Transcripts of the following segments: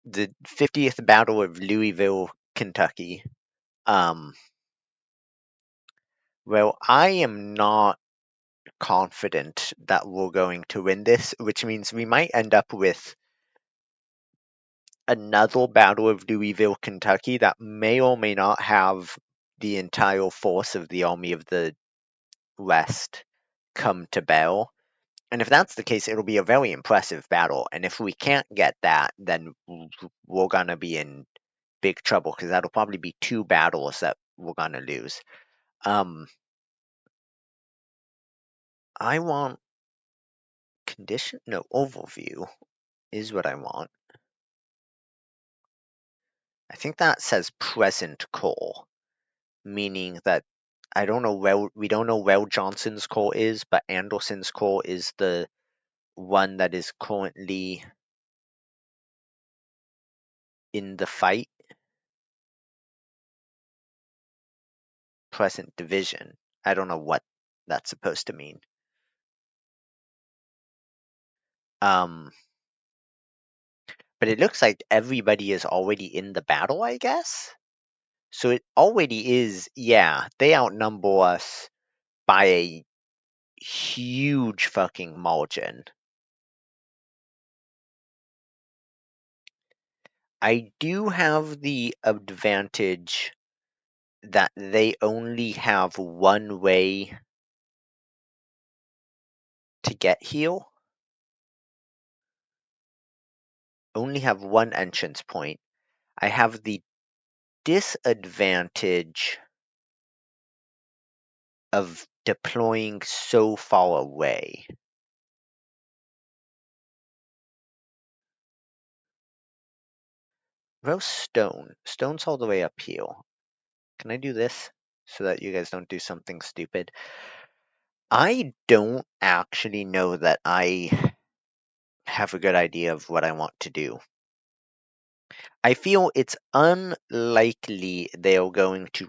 the 50th Battle of Louisville, Kentucky. Um, well, I am not confident that we're going to win this, which means we might end up with another Battle of Louisville, Kentucky that may or may not have the entire force of the Army of the West come to battle. And if that's the case, it'll be a very impressive battle. And if we can't get that, then we're going to be in big trouble because that'll probably be two battles that we're going to lose. I want condition? No, overview is what I want. I think that says present core, meaning that we don't know where Johnson's core is, but Anderson's core is the one that is currently in the fight. Present division. I don't know what that's supposed to mean. But it looks like everybody is already in the battle, I guess. So it already is, yeah, they outnumber us by a huge fucking margin. I do have the advantage that they only have one way to get here. Only have one entrance point. I have the disadvantage of deploying so far away. Where's stone? Stone's all the way up here. Can I do this so that you guys don't do something stupid? I don't actually know that I have a good idea of what I want to do. I feel it's unlikely they are going to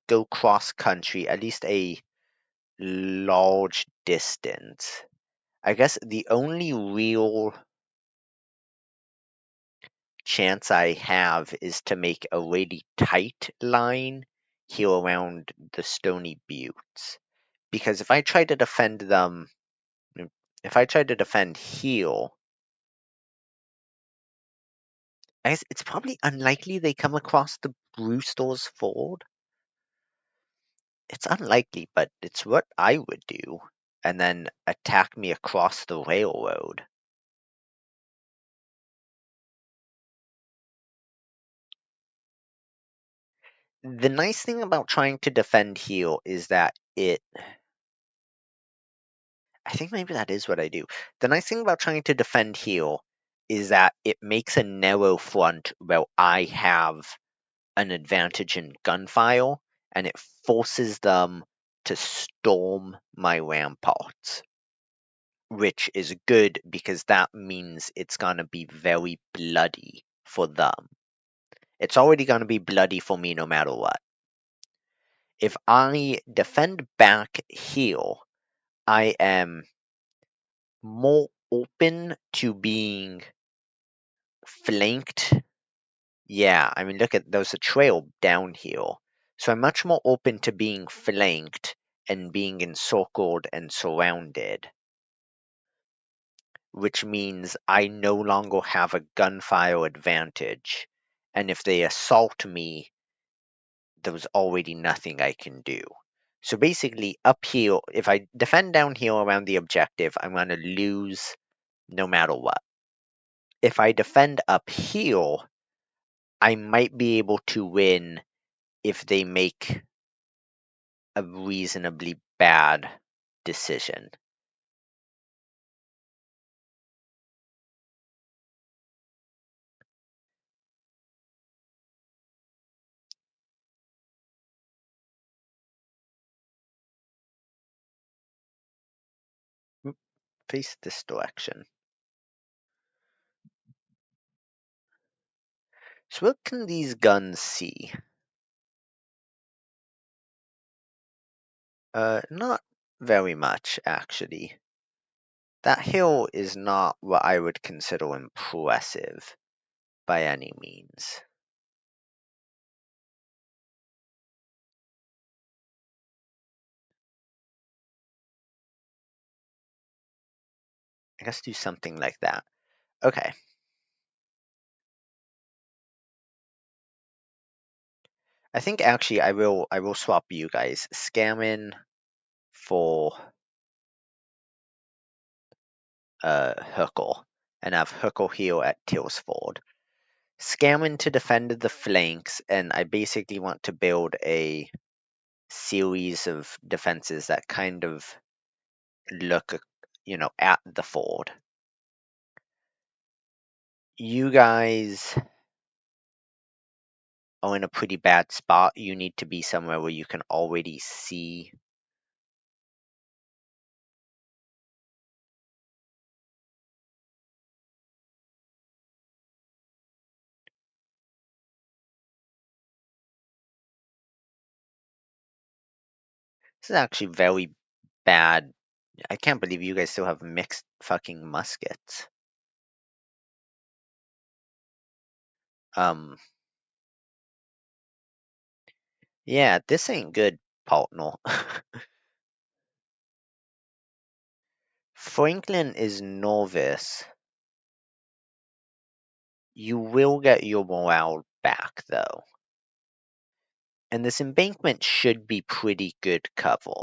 go cross country, at least a large distance. I guess the only real chance I have is to make a really tight line here around the Stony Buttes. Because if I try to defend them, if I try to defend here, I guess it's probably unlikely they come across the Brewster's Ford. It's unlikely, but it's what I would do. And then attack me across the railroad. The nice thing about trying to defend here is that I think maybe that is what I do. The nice thing about trying to defend here is that it makes a narrow front where I have an advantage in gunfire, and it forces them to storm my ramparts, which is good because that means it's gonna be very bloody for them. It's already gonna be bloody for me no matter what. If I defend back here, I am more open to being flanked. Yeah, I mean, look at there's a trail down here. So I'm much more open to being flanked and being encircled and surrounded, which means I no longer have a gunfire advantage. And if they assault me, there's already nothing I can do. So basically, up here, if I defend down here around the objective, I'm going to lose no matter what. If I defend up here, I might be able to win if they make a reasonably bad decision. Face this direction. So what can these guns see? Not very much, actually. That hill is not what I would consider impressive by any means. I guess do something like that. Okay. I think actually I will swap you guys. Scammon for Huckle, and have Huckle heal at Tillsford. Scammon to defend the flanks, and I basically want to build a series of defenses that kind of look, at the ford. You guys are in a pretty bad spot. You need to be somewhere where you can already see. This is actually very bad. I can't believe you guys still have mixed fucking muskets. Um, yeah, this ain't good, partner. Franklin is novice. You will get your morale back, though. And this embankment should be pretty good cover.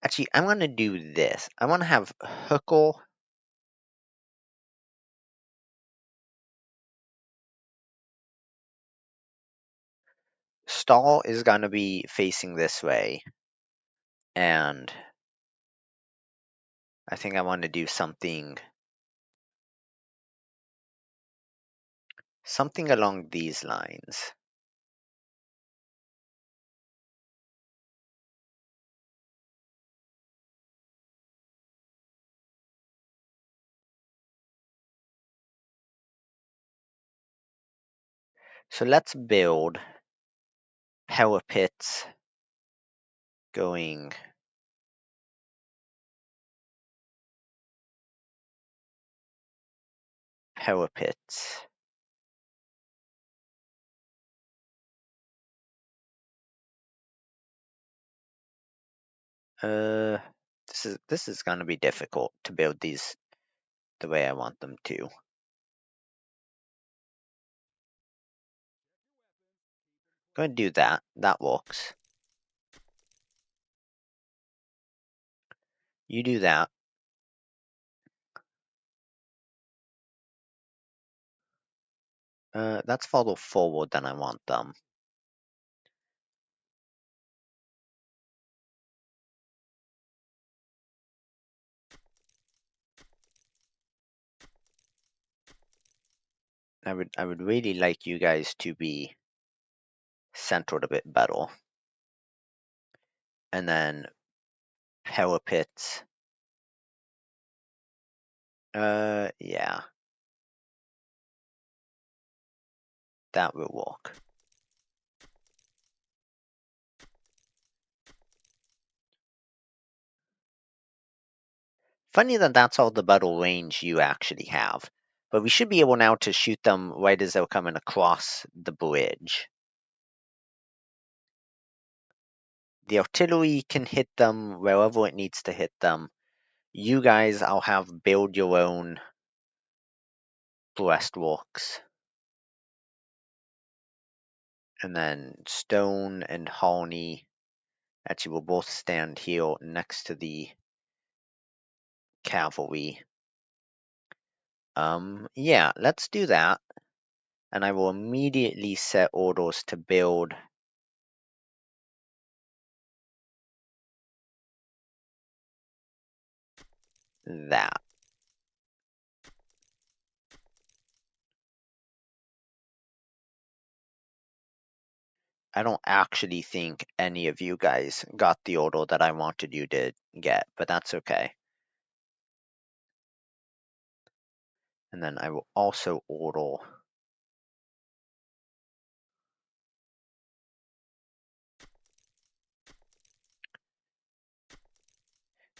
Actually, I'm going to do this. I want to have Huckle. Stall is going to be facing this way. And I think I want to do something along these lines. So let's build parapets going parapets. This is gonna be difficult to build these the way I want them to. Go and do that. That works. You do that. That's further forward than I want them. I would really like you guys to be centered a bit better. And then parapets. Yeah. That will work. Funny that that's all the battle range you actually have. But we should be able now to shoot them right as they're coming across the bridge. The artillery can hit them wherever it needs to hit them. You guys, I'll have build your own breastworks. And then Stone and Harney actually will both stand here next to the cavalry. Yeah, let's do that. And I will immediately set orders to build that. I don't actually think any of you guys got the order that I wanted you to get, but that's okay. And then I will also order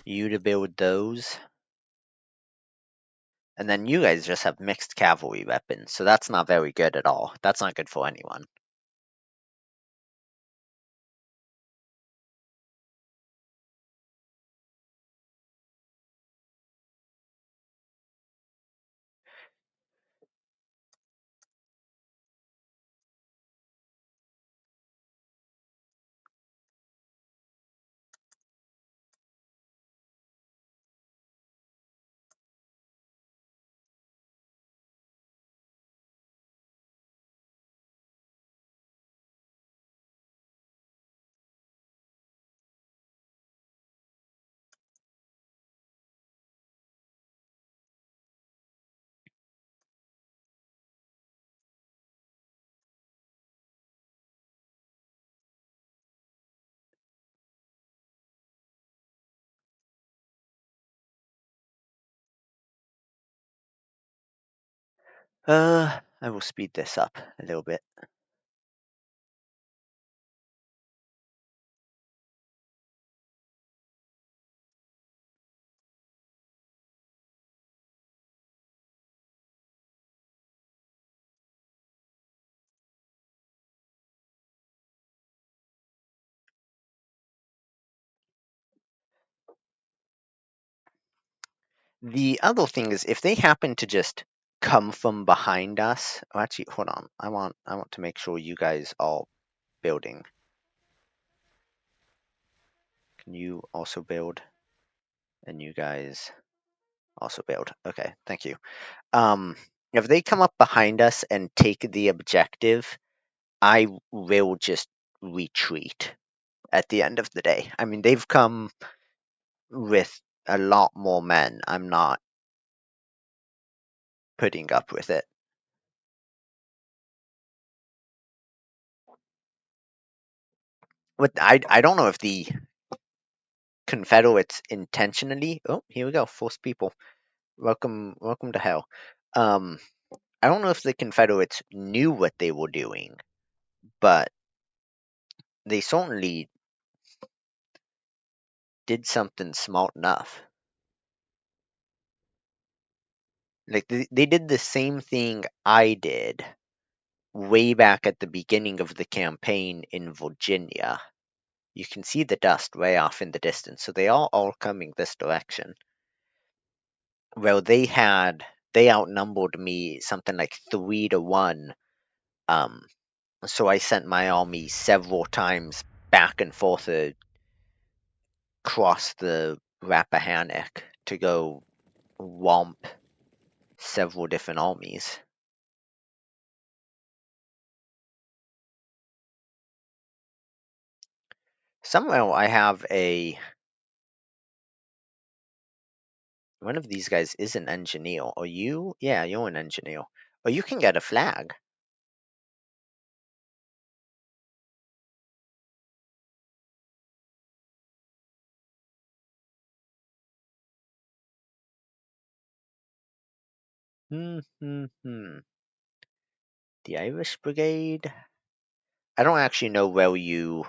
You to build those. And then you guys just have mixed cavalry weapons, so that's not very good at all. That's not good for anyone. I will speed this up a little bit. The other thing is, if they happen to just come from behind us. Oh, actually, hold on. I want to make sure you guys are building. Can you also build? And you guys also build. Okay, thank you. Um, if they come up behind us and take the objective, I will just retreat at the end of the day. I mean, they've come with a lot more men. I'm not putting up with it. But I don't know if the Confederates intentionally. Oh, here we go. Force people. Welcome to hell. Um, I don't know if the Confederates knew what they were doing, but they certainly did something smart enough. Like they did the same thing I did way back at the beginning of the campaign in Virginia. You can see the dust way off in the distance, so they are all coming this direction. Well, they outnumbered me something like 3-1. Um, so I sent my army several times back and forth across the Rappahannock to go womp several different armies. Somehow I have one of these guys is an engineer. Are you? Yeah, you're an engineer. Or you can get a flag. Hmm. The Irish Brigade. I don't actually know where you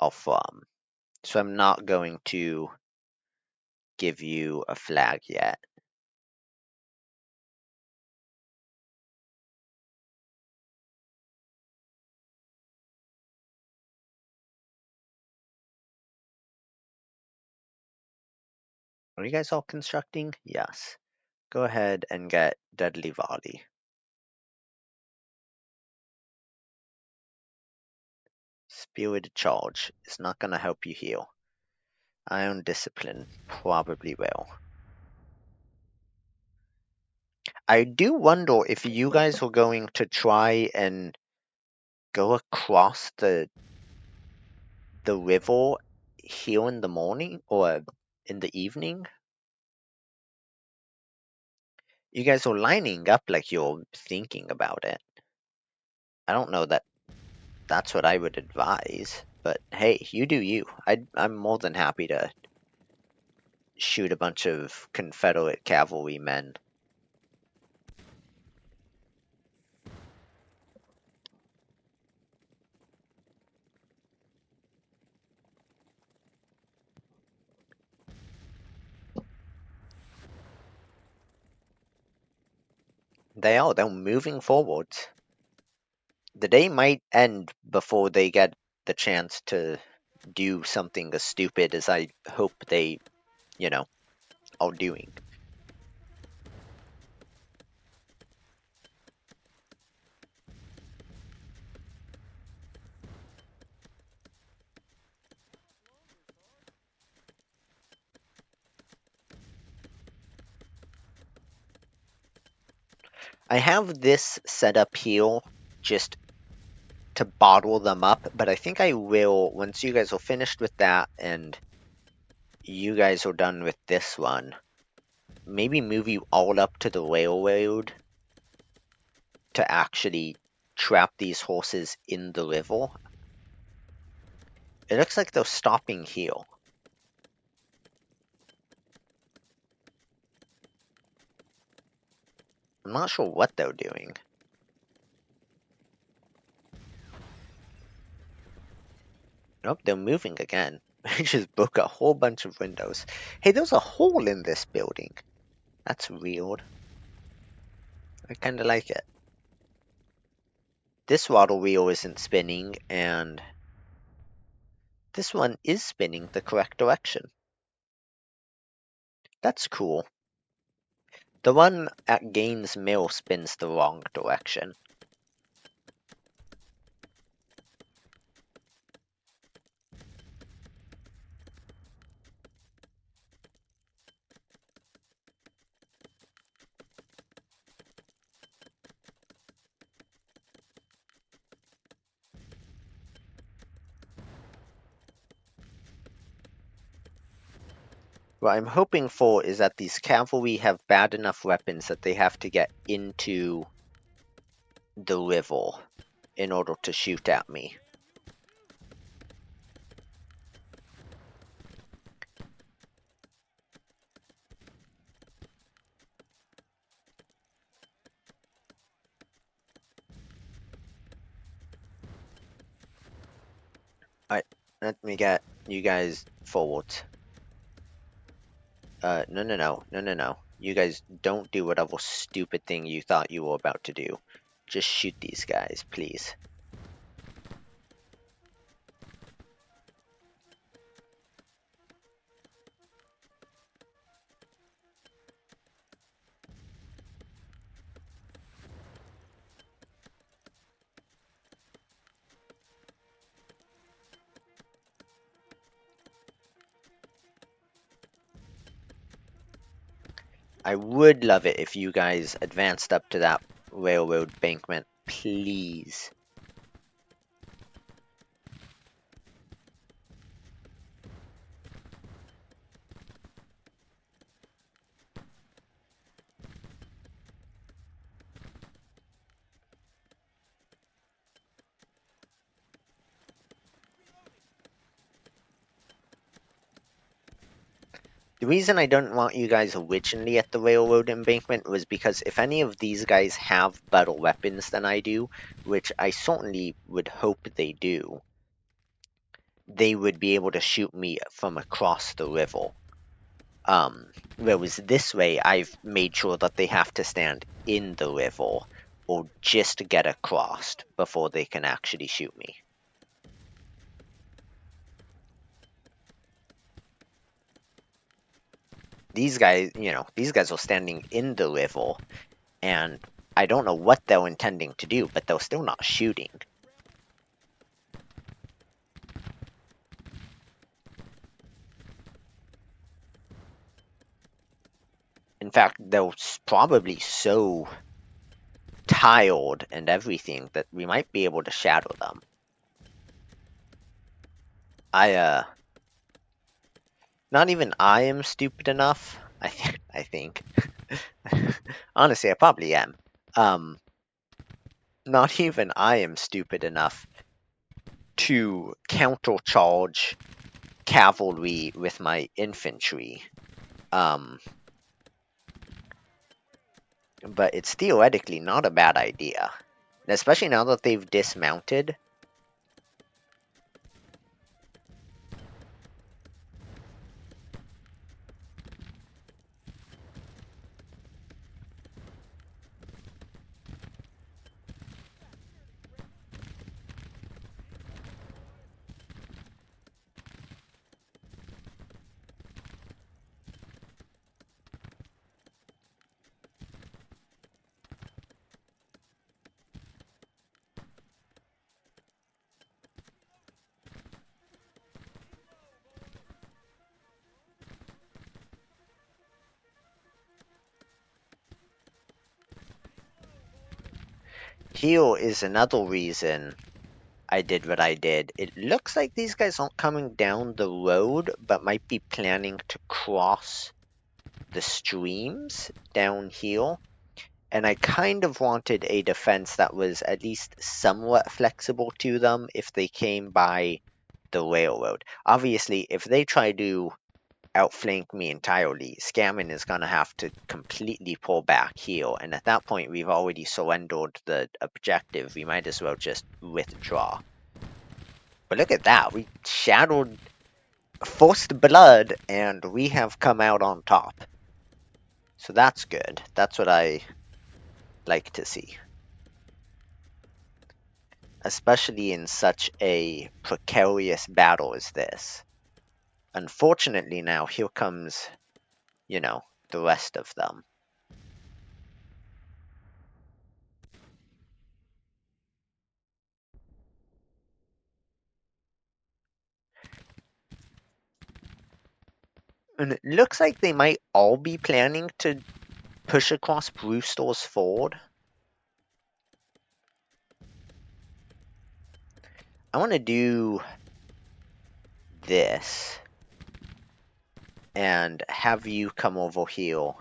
are from, so I'm not going to give you a flag yet. Are you guys all constructing? Yes. Go ahead and get Deadly Volley. Spirited Charge is not going to help you heal. Iron Discipline probably will. I do wonder if you guys were going to try and go across the river here in the morning or in the evening. You guys are lining up like you're thinking about it. I don't know that that's what I would advise, but hey, you do you. I'm more than happy to shoot a bunch of Confederate cavalrymen. They're moving forwards. The day might end before they get the chance to do something as stupid as I hope they, are doing. I have this set up here just to bottle them up, but I think I will, once you guys are finished with that and you guys are done with this one, maybe move you all up to the railroad to actually trap these horses in the river. It looks like they're stopping here. I'm not sure what they're doing. Nope, they're moving again. I just broke a whole bunch of windows. Hey, there's a hole in this building. That's weird. I kinda like it. This waddle wheel isn't spinning, and this one is spinning the correct direction. That's cool. The one at Gaines Mill spins the wrong direction. What I'm hoping for is that these cavalry have bad enough weapons that they have to get into the river in order to shoot at me. Alright, let me get you guys forward. No. You guys don't do whatever stupid thing you thought you were about to do. Just shoot these guys, please. I would love it if you guys advanced up to that railroad embankment, please. The reason I didn't want you guys originally at the railroad embankment was because if any of these guys have better weapons than I do, which I certainly would hope they do, they would be able to shoot me from across the river. Whereas this way, I've made sure that they have to stand in the river or just get across before they can actually shoot me. These guys, these guys are standing in the river, and I don't know what they're intending to do, but they're still not shooting. In fact, they're probably so tired and everything that we might be able to shadow them. Not even I am stupid enough. I think. Honestly, I probably am. Not even I am stupid enough to countercharge cavalry with my infantry. But it's theoretically not a bad idea. Especially now that they've dismounted. Heal is another reason I did what I did. It looks like these guys aren't coming down the road, but might be planning to cross the streams down here. And I kind of wanted a defense that was at least somewhat flexible to them if they came by the railroad. Obviously, if they try to outflank me entirely, Scammon is going to have to completely pull back here, and at that point we've already surrendered the objective. We might as well just withdraw. But look at that, we shadowed first blood, and we have come out on top. So that's good. That's what I like to see. Especially in such a precarious battle as this. Unfortunately now, here comes, the rest of them. And it looks like they might all be planning to push across Brewster's Ford. I want to do this and have you come over here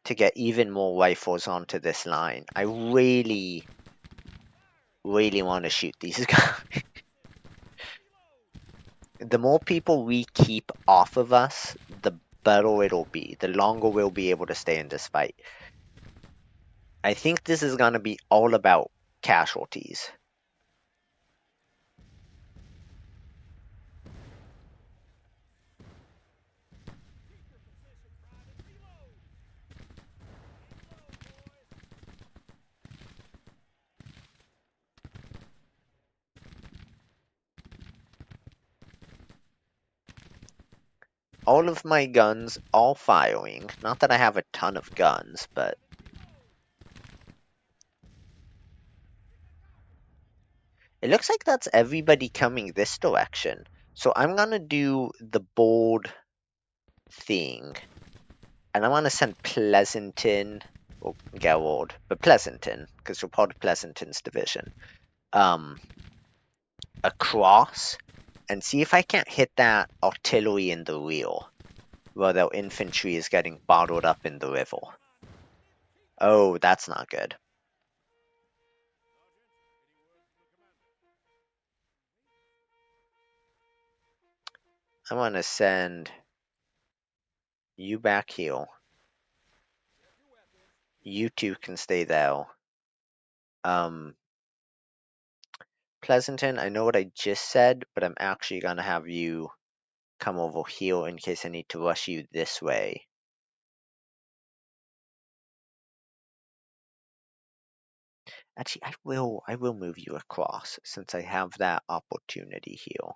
to get even more rifles onto this line. I really, really want to shoot these guys. The more people we keep off of us, the better it'll be. The longer we'll be able to stay in this fight. I think this is going to be all about casualties. All of my guns all firing. Not that I have a ton of guns, but it looks like that's everybody coming this direction. So I'm gonna do the bold thing. And I want to send Pleasanton, or Gerald, but Pleasanton, because we're part of Pleasanton's division, across and see if I can't hit that artillery in the rear, while their infantry is getting bottled up in the river. Oh, that's not good. I want to send you back here. You two can stay there. Pleasanton, I know what I just said, but I'm actually gonna have you come over here in case I need to rush you this way. Actually, I will move you across since I have that opportunity here.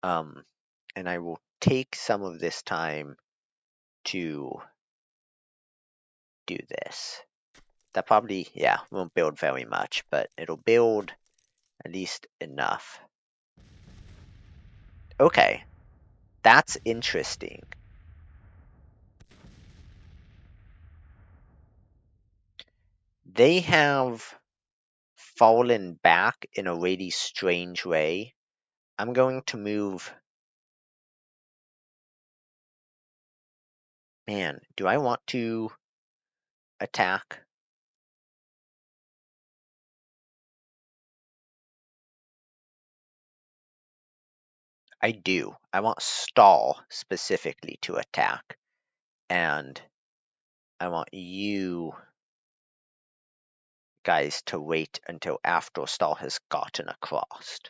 And I will take some of this time to do this. That probably, yeah, won't build very much, but it'll build at least enough. Okay, that's interesting. They have fallen back in a really strange way. I'm going to move. Man, do I want to attack? I do. I want Stall specifically to attack. And I want you guys to wait until after Stall has gotten across.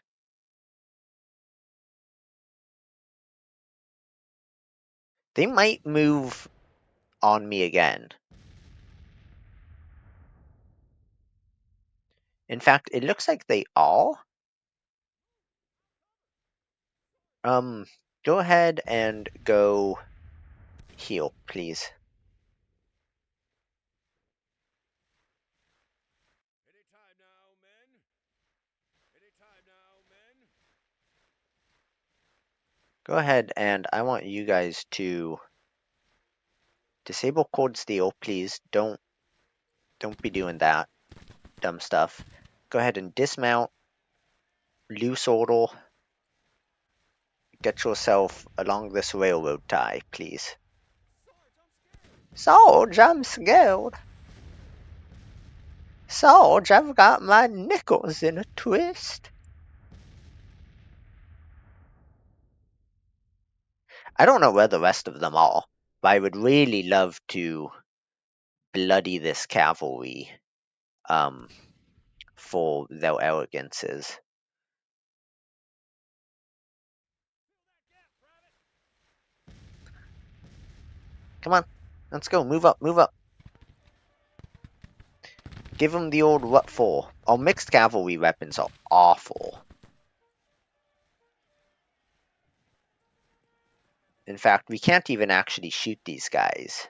They might move on me again. In fact, it looks like they all. Go ahead and go heal, please. Go ahead and I want you guys to Disable cord steel, please. Don't be doing that dumb stuff. Go ahead and dismount. Loose order. Get yourself along this railroad tie, please. Sarge, I'm scared. Sarge, I've got my nickels in a twist. I don't know where the rest of them are, but I would really love to bloody this cavalry for their arrogances. Come on, let's go. Move up, move up. Give them the old what for. Our mixed cavalry weapons are awful. In fact, we can't even actually shoot these guys.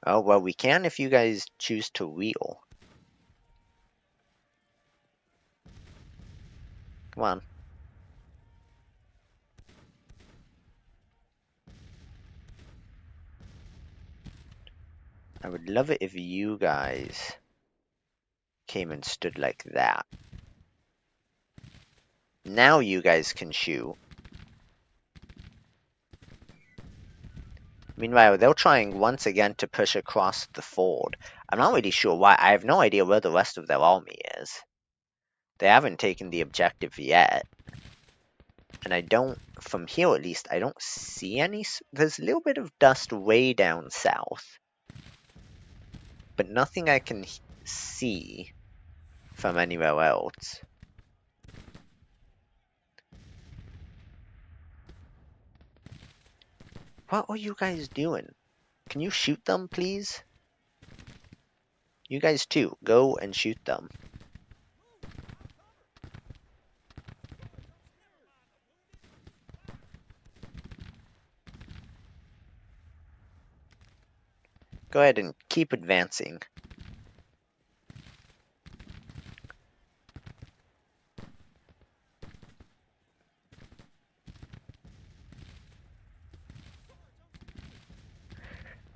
Oh, well, we can if you guys choose to wheel. Come on. I would love it if you guys came and stood like that. Now you guys can shoot. Meanwhile, they're trying once again to push across the ford. I'm not really sure why. I have no idea where the rest of their army is. They haven't taken the objective yet. And I don't, from here at least, I don't see any. There's a little bit of dust way down south. But nothing I can see from anywhere else. What are you guys doing? Can you shoot them, please? You guys too, go and shoot them. Go ahead and keep advancing.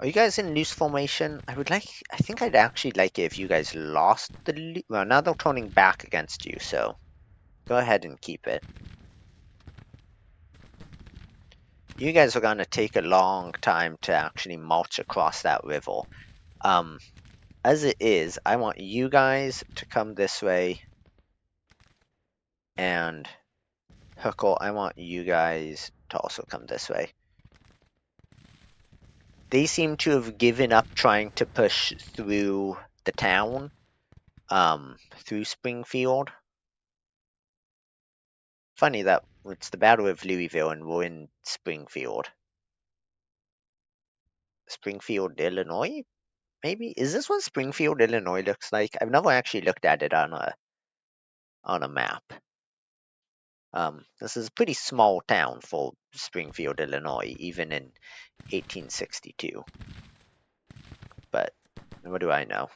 Are you guys in loose formation? I think I'd actually like it if you guys lost the well, now they're turning back against you, so go ahead and keep it. You guys are gonna take a long time to actually march across that river. As it is, I want you guys to come this way, and Huckle, I want you guys to also come this way. They seem to have given up trying to push through the town, through Springfield. Funny that it's the Battle of Louisville and we're in Springfield. Springfield, Illinois? Maybe? Is this what Springfield, Illinois looks like? I've never actually looked at it on a map. This is a pretty small town for Springfield, Illinois, even in 1862. But what do I know?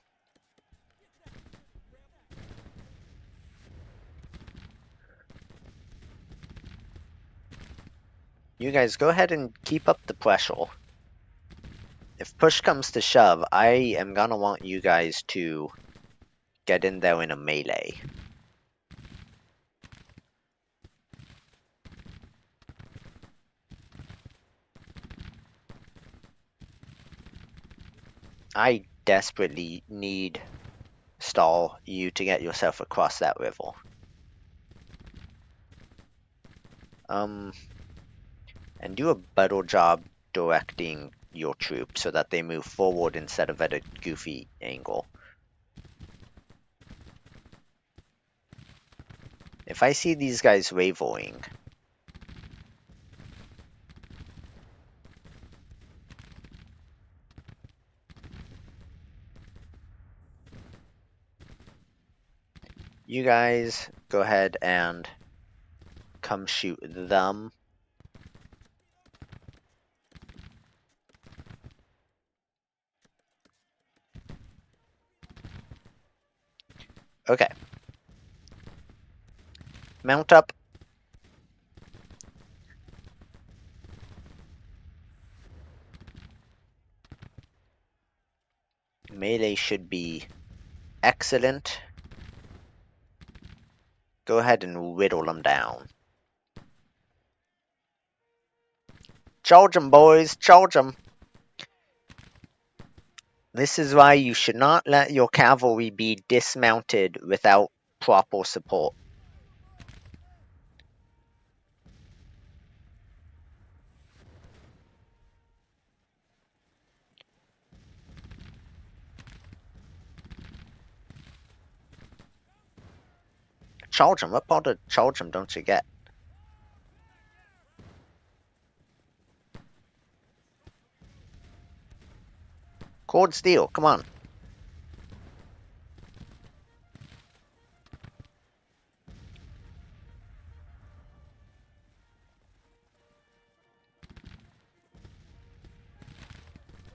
You guys go ahead and keep up the pressure. If push comes to shove, I am gonna want you guys to get in there in a melee. I desperately need stall you to get yourself across that river. And do a better job directing your troops so that they move forward instead of at a goofy angle. If I see these guys wavering, you guys go ahead and come shoot them. Okay. Mount up. Melee should be excellent. Go ahead and whittle them down. Charge them, boys! Charge them! This is why you should not let your cavalry be dismounted without proper support. Charge them. What part of charge them don't you get? Cord steel, come on.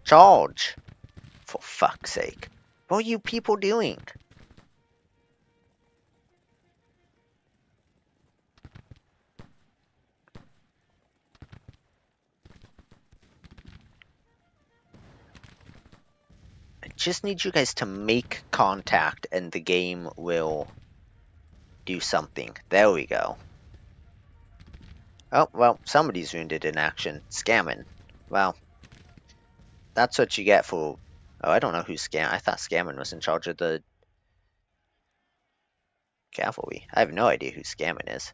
Charge! For fuck's sake. What are you people doing? I just need you guys to make contact and the game will do something. There we go. Oh, well, somebody's wounded in action. Scamming. Well, that's what you get for... Oh, I don't know who's I thought Scamming was in charge of the cavalry. I have no idea who Scamming is.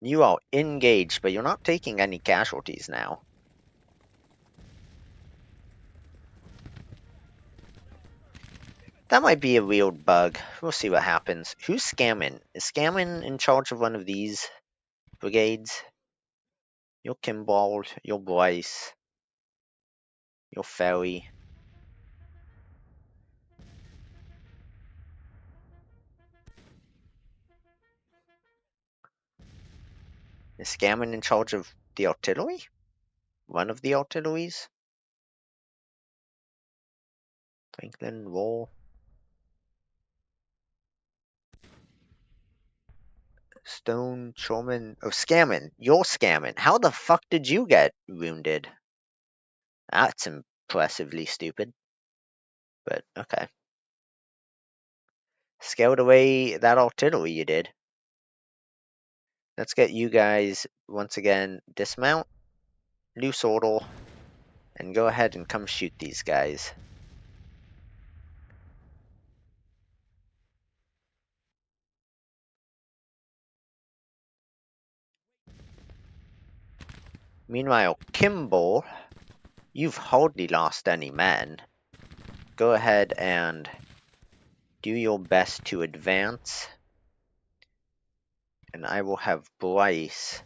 You are engaged, but you're not taking any casualties now. That might be a weird bug. We'll see what happens. Who's Scamming? Is Scamming in charge of one of these brigades? You're Kimball, you're Bryce, you're Ferry. Is Scamming in charge of the artillery? One of the artilleries? Franklin, Roll. Stone, Showman. Oh, Scamming. You're Scamming. How the fuck did you get wounded? That's impressively stupid. But, okay. Scared away that artillery you did. Let's get you guys, once again, dismount, loose order, and go ahead and come shoot these guys. Meanwhile, Kimball, you've hardly lost any men. Go ahead and do your best to advance. And I will have Bryce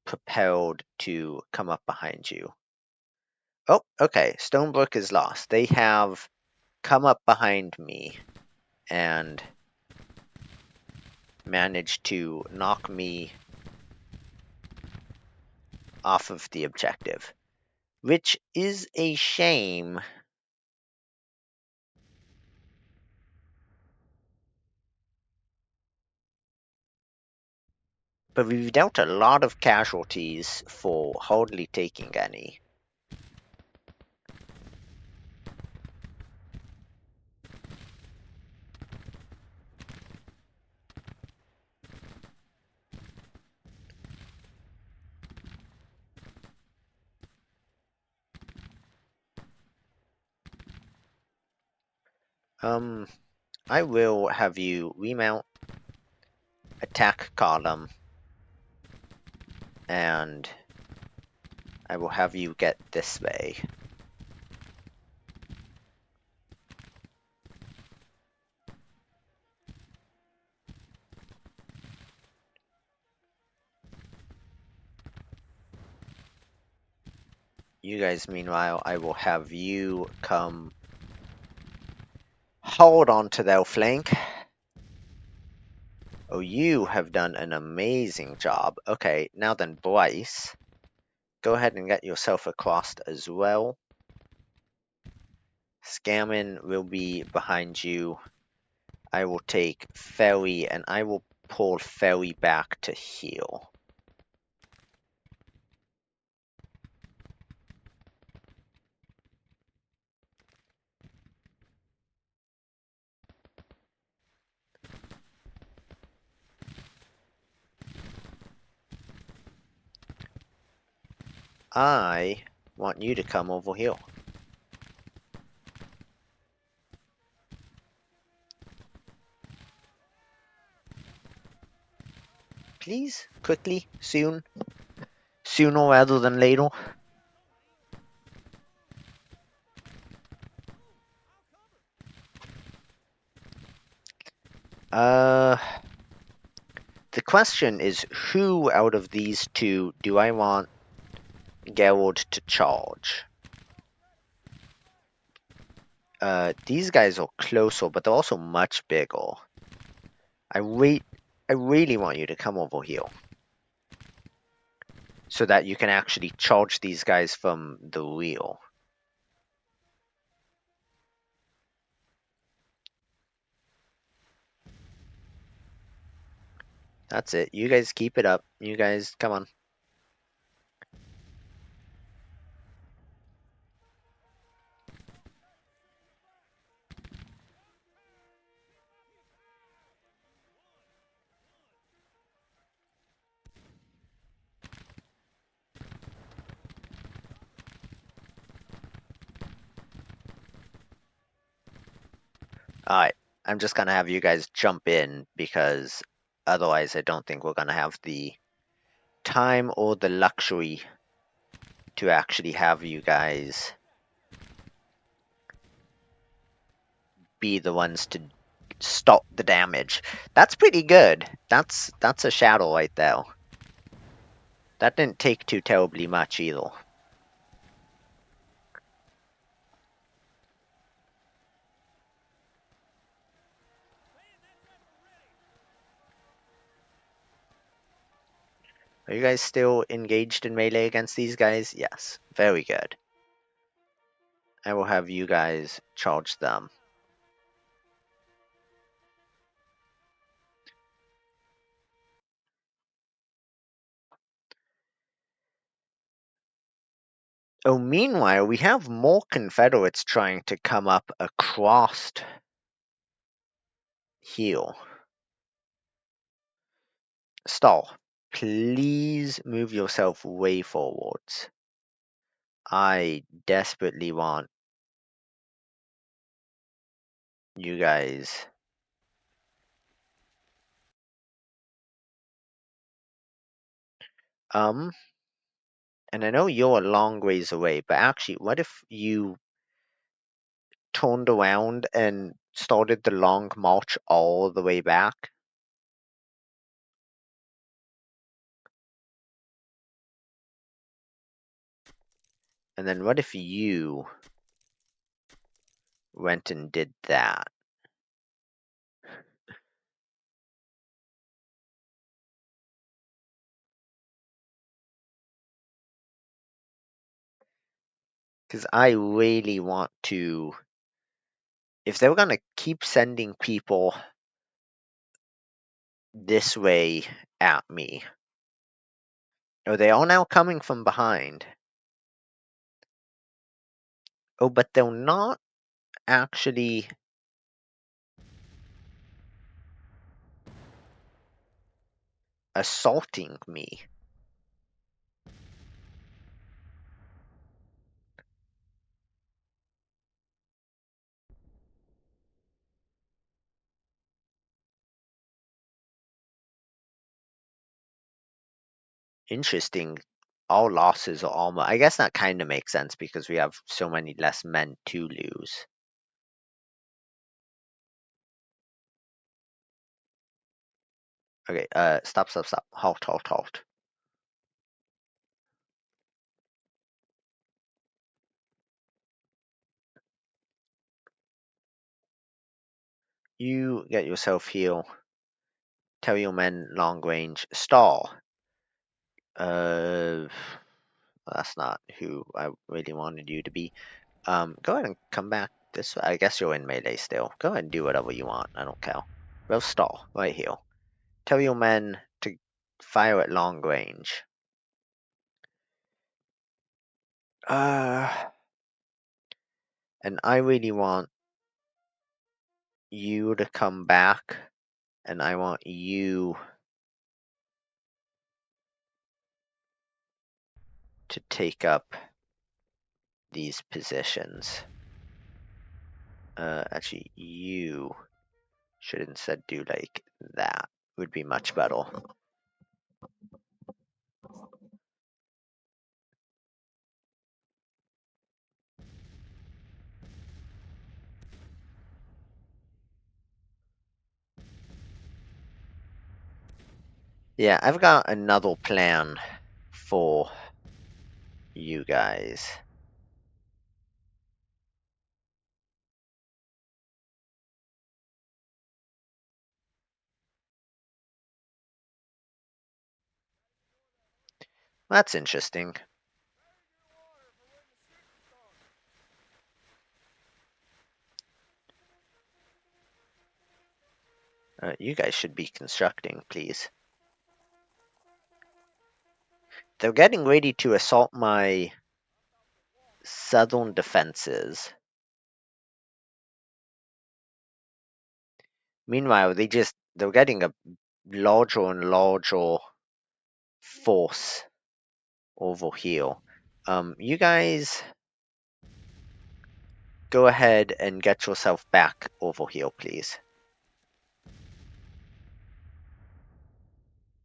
propelled to come up behind you. Oh, okay. Stonebrook is lost. They have come up behind me and managed to knock me off of the objective, which is a shame. But we've dealt a lot of casualties for hardly taking any. I will have you remount, attack column, and I will have you get this way. You guys, meanwhile, I will have you come hold on to their flank. Oh, you have done an amazing job. Okay, now then, Bryce, go ahead and get yourself across as well. Scammon will be behind you. I will take Ferry, and I will pull Ferry back to heal. I want you to come over here. Please, quickly, soon. Sooner rather than later. The question is, who out of these two do I want Gerald to charge? These guys are closer, but they're also much bigger. I really want you to come over here. So that you can actually charge these guys from the rear. That's it. You guys keep it up. You guys, come on. Alright, I'm just gonna have you guys jump in because otherwise I don't think we're gonna have the time or the luxury to actually have you guys be the ones to stop the damage. That's pretty good. That's a shadow right there. That didn't take too terribly much either. Are you guys still engaged in melee against these guys? Yes. Very good. I will have you guys charge them. Oh, meanwhile, we have more Confederates trying to come up across here. Stall. Please move yourself way forwards. I desperately want you guys. And I know you're a long ways away, but actually, what if you turned around and started the long march all the way back? And then what if you went and did that? Because I really want to. If they were going to keep sending people this way at me. Oh, they are now coming from behind. Oh, but they're not actually. Assaulting me. Interesting. All losses are almost. I guess that kind of makes sense because we have so many less men to lose. Okay, stop. Halt. You get yourself here. Tell your men long range stall. That's not who I really wanted you to be. Go ahead and come back this way. I guess you're in melee still. Go ahead and do whatever you want. I don't care. Well, stall right here. Tell your men to fire at long range. And I really want you to come back, and I want you to take up these positions. Actually, you should instead do like that. Would be much better. Yeah, I've got another plan for you guys. That's interesting. You guys should be constructing, please. They're getting ready to assault my southern defenses. Meanwhile, they're getting a larger and larger force over here. You guys go ahead and get yourself back over here, please.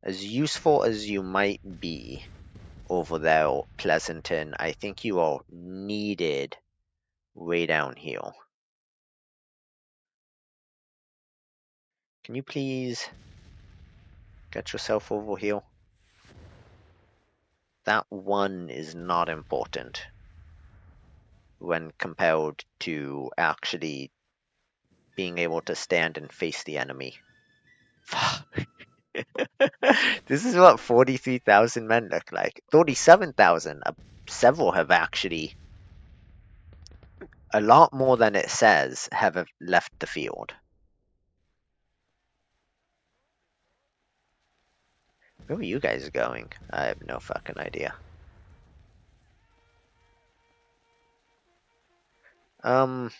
As useful as you might be over there, Pleasanton, I think you are needed way down here. Can you please get yourself over here? That one is not important when compared to actually being able to stand and face the enemy. This is what 43,000 men look like. 37,000. Several have actually, a lot more than it says, have left the field. Where are you guys going? I have no fucking idea. I'm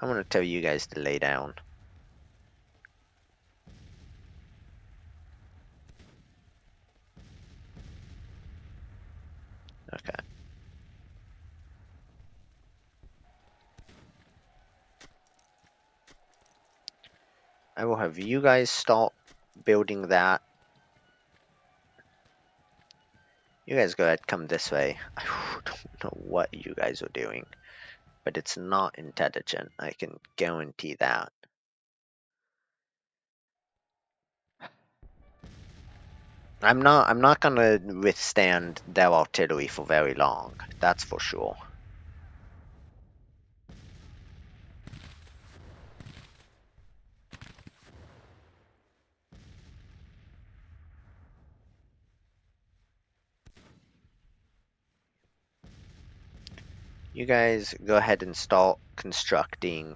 gonna tell you guys to lay down. Okay. I will have you guys start building that. You guys go ahead, come this way. I don't know what you guys are doing, but it's not intelligent. I can guarantee that. I'm not gonna withstand their artillery for very long. That's for sure. You guys go ahead and start constructing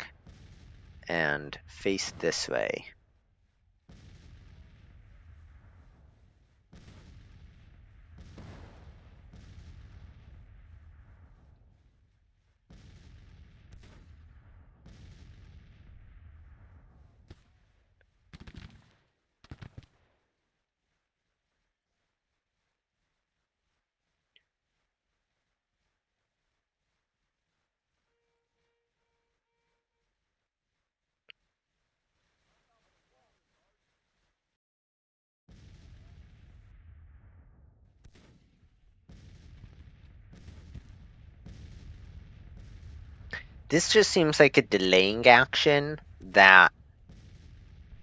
and face this way. This just seems like a delaying action that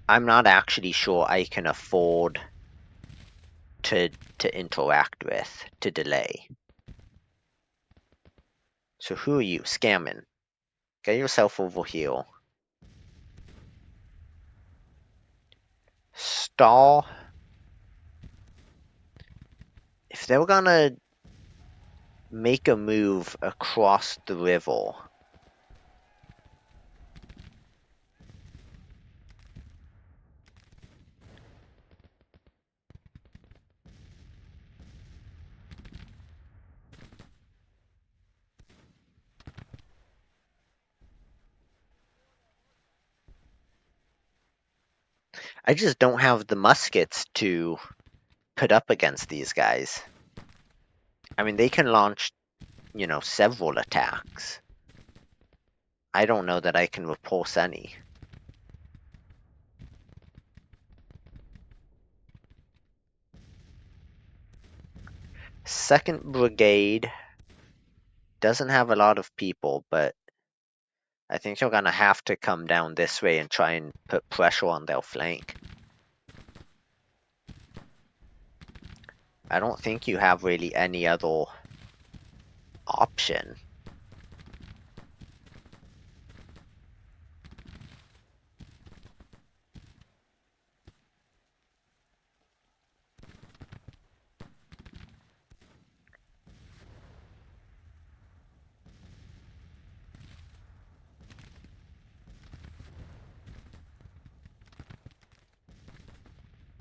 I'm not actually sure I can afford to interact with, to delay. So who are you? Scamming. Get yourself over here. stall. If they were gonna make a move across the river, I just don't have the muskets to put up against these guys. I mean, they can launch, several attacks. I don't know that I can repulse any. Second Brigade doesn't have a lot of people, but I think you're gonna have to come down this way and try and put pressure on their flank. I don't think you have really any other option.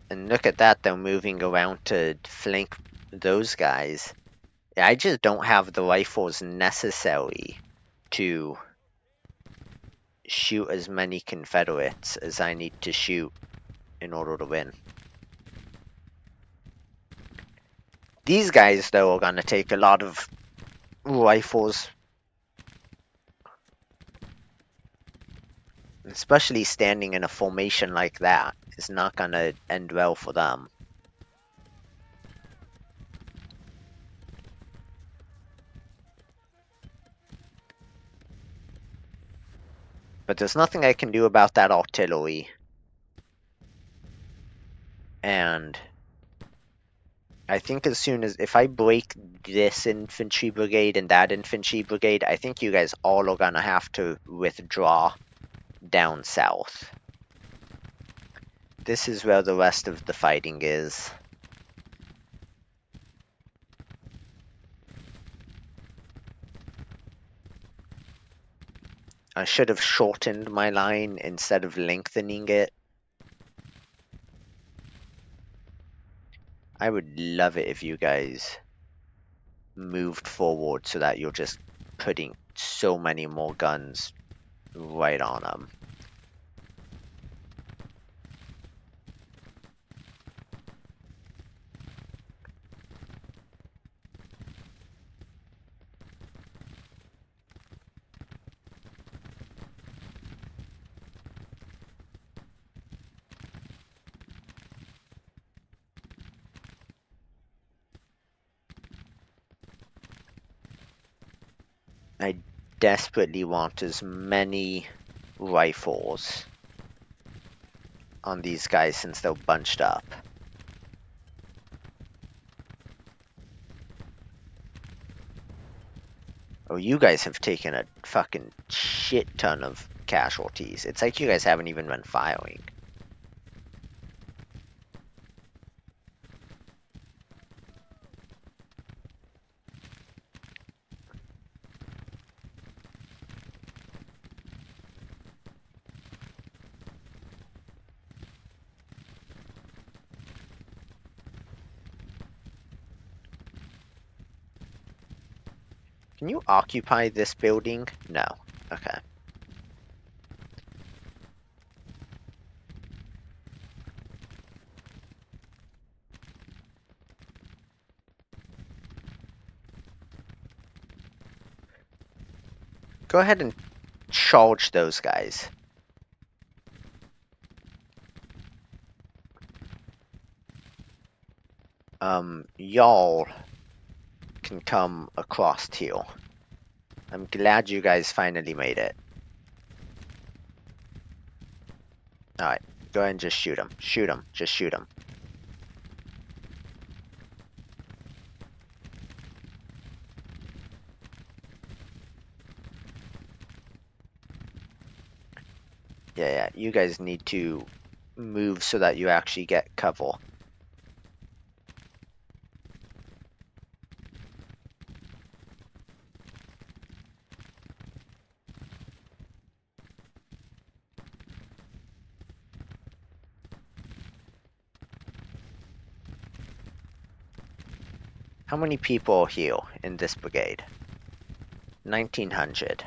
And look at that, they're moving around to flank those guys. I just don't have the rifles necessary to shoot as many Confederates as I need to shoot in order to win. These guys, though, are gonna take a lot of rifles. Especially standing in a formation like that is not gonna end well for them. But there's nothing I can do about that artillery. And I think as soon as, if I break this infantry brigade and that infantry brigade, I think you guys all are gonna have to withdraw down south. This is where the rest of the fighting is. I should have shortened my line instead of lengthening it. I would love it if you guys moved forward so that you're just putting so many more guns right on them. I desperately want as many rifles on these guys since they're bunched up. Oh, you guys have taken a fucking shit ton of casualties. It's like you guys haven't even been firing. Can you occupy this building? No. Okay. Go ahead and charge those guys. Y'all can come across here. I'm glad you guys finally made it. Alright, go ahead and just shoot him. Shoot him. Just shoot him. Yeah, you guys need to move so that you actually get cover. How many people are here in this brigade? 1900.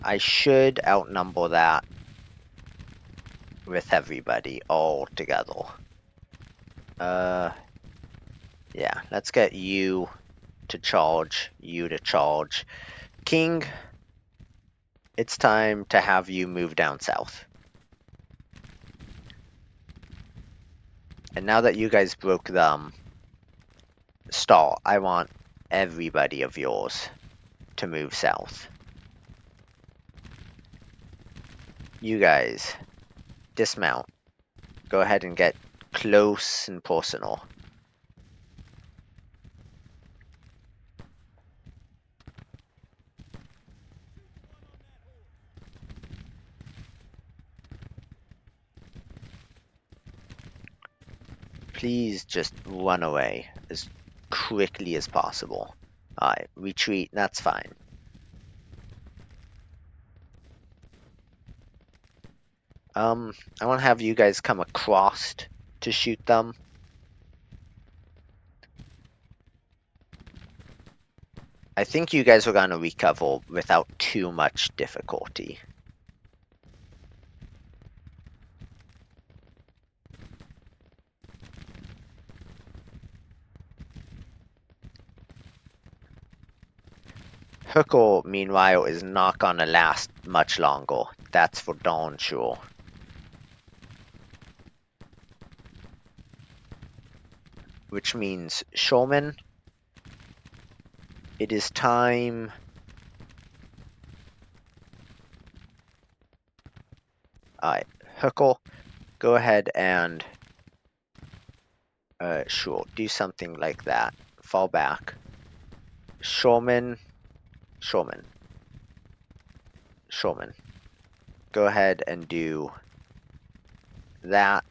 I should outnumber that with everybody all together. Yeah, let's get you to charge, you to charge. King, it's time to have you move down south. And now that you guys broke them, Star, I want everybody of yours to move south. You guys, dismount. Go ahead and get close and personal. Please just run away as quickly as possible. Alright, retreat, that's fine. I want to have you guys come across to shoot them. I think you guys are going to recover without too much difficulty. Hooker, meanwhile, is not going to last much longer. That's for darn sure. Which means, Showman, it is time. Alright, Hooker, go ahead and sure, do something like that. Fall back. Showman, Showman, Showman. Go ahead and do that.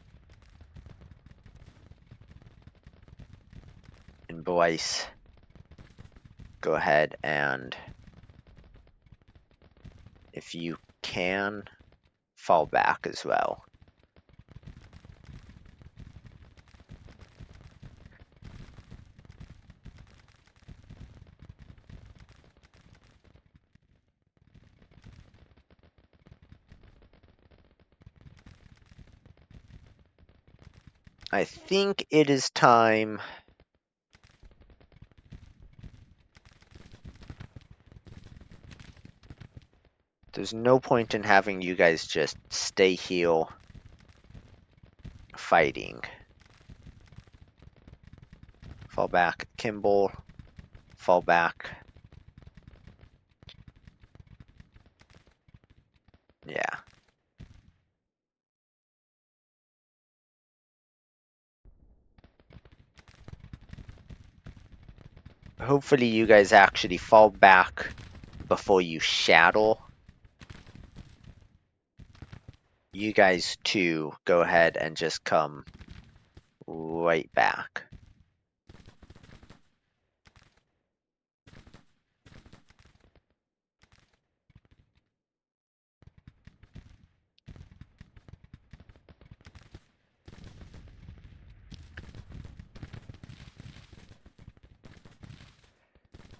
And Bryce, go ahead and, if you can, fall back as well. I think it is time. There's no point in having you guys just stay here fighting. Fall back, Kimball. Fall back. Yeah. Hopefully you guys actually fall back before you shadow. You guys too, go ahead and just come right back.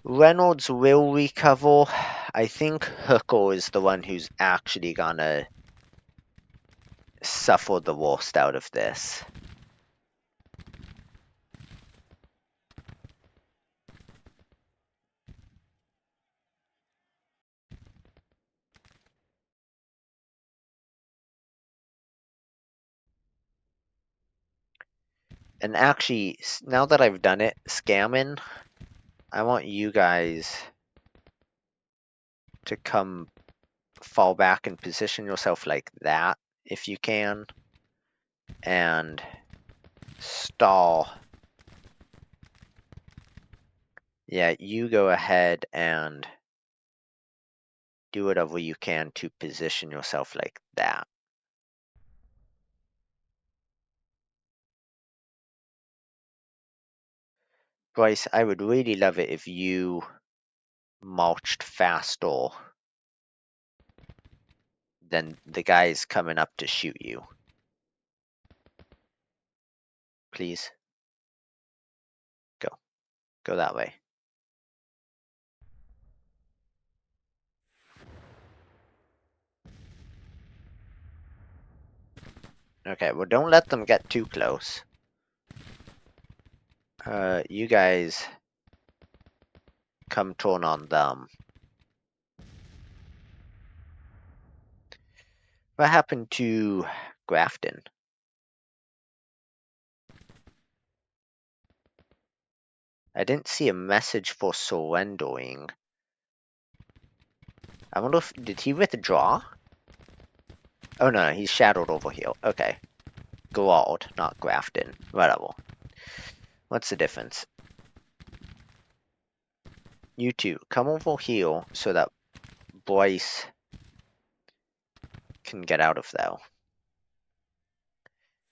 Reynolds will recover. I think Hooker is the one who's actually gonna suffer the worst out of this. And actually, now that I've done it, scamming, I want you guys to come fall back and position yourself like that, if you can, and stall. Yeah, you go ahead and do whatever you can to position yourself like that. Bryce, I would really love it if you marched faster than the guys coming up to shoot you. Please. Go. Go that way. Okay, well, don't let them get too close. You guys come turn on them. What happened to Grafton? I didn't see a message for surrendering. I wonder if, did he withdraw? Oh no, he's shadowed over here. Okay. Gawald, not Grafton. Whatever. What's the difference? You two, come over here so that Bryce can get out of there.